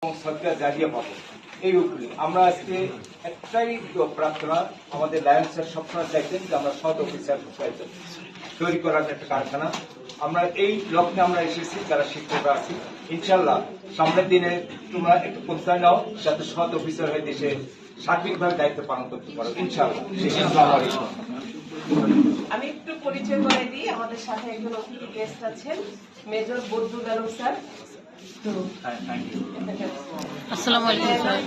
সরকার জারিয়ে পাবো এই উপরে আমরা আজকে একটাই প্রার্থনা, আমাদের লায়ন্স স্যার সবসময় চাইছেন যে আমরা সৎ অফিসার তৈরি করার একটা কারখানা। আমরা এই লক্ষ্যে আমরা এসেছি, যারা শিক্ষকরা আছি, ইনশাল্লাহ সামনের দিনে তোমরা একটু প্রত্যয় নাও যাতে সৎ অফিসার হয়ে দেশে সার্বিকভাবে দায়িত্ব পালন করতে পারো ইনশাল্লাহ। আমি একটু পরিচয় করে দিই, আমাদের সাথে একজন অতিথি গেস্ট আছেন, মেজর বদরুল আলম স্যার। আসসালামু আলাইকুম স্যার।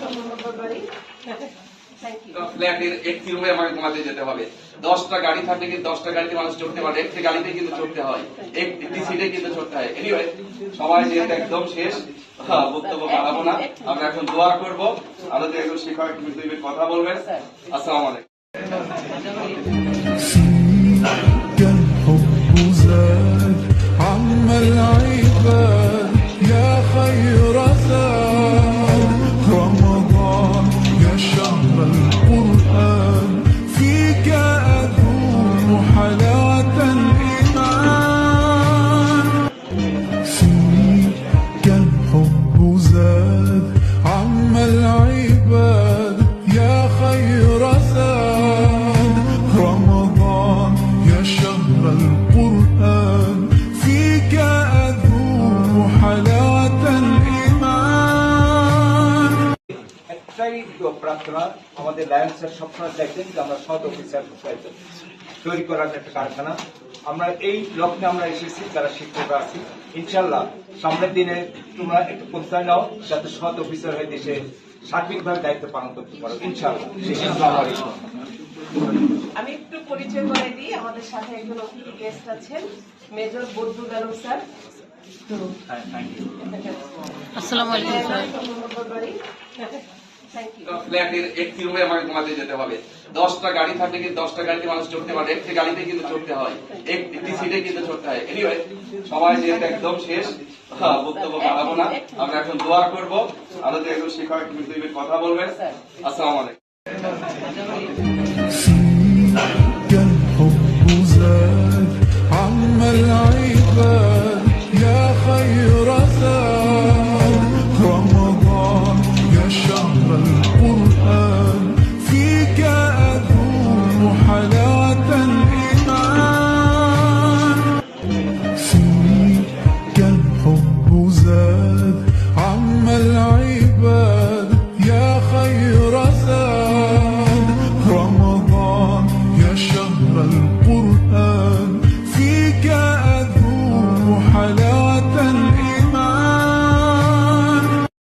ফ্ল্যাটের একটি রুমে আমাকে ঘুমাতে যেতে হবে। 10টা গাড়ি থাকলে কিন্তু 10টা গাড়িতে মানুষ চড়তে পারে, একটি গাড়িতে কিন্তু চড়তে হয়, একটি সিটে কিন্তু চড়তে হয়। এনিওয়ে সবাই যেহেতু একদম শেষ, বক্তব্য বাড়াবো না, আমরা এখন দোয়া করবো। আমাদের একজন শিক্ষক কথা বলবেন। আসসালামু আলাইকুম। প্রার্থনা, আমাদের লায়ন্স স্যার সবসময় চাইছেন যে আমরা সৎ অফিসার তৈরি করার একটা কারখানা। আমরা এই লক্ষ্যে আমরা এসেছি, যারা শিক্ষকরা আছি, ইনশাল্লাহ সামনের দিনে তোমরা একটু প্রত্যয় নাও যাতে সৎ অফিসার হয়ে দেশে সার্বিকভাবে দায়িত্ব পালন করতে পারো ইনশাল্লাহ। আমি একটু পরিচয় করে দিই, আমাদের সাথে একজন অতিথি গেস্ট আছেন, মেজর বদরুল আলম স্যার। আসসালামু আলাইকুম স্যার। ফ্ল্যাটের একটি রুমে আমাকে ঘুমাতে যেতে হবে। 10টা গাড়ি থাকলে কিন্তু 10টা গাড়িতে মানুষ চড়তে পারে, একটি গাড়িতে কিন্তু চড়তে হয়, একটি সিটে কিন্তু চড়তে হয়। এনিওয়ে সবাই যেহেতু একদম শেষ, বক্তব্য বাড়াবো না, আমরা এখন দোয়া করবো। আমাদের একজন শিক্ষক কথা বলবেন। আসসালামু আলাইকুম।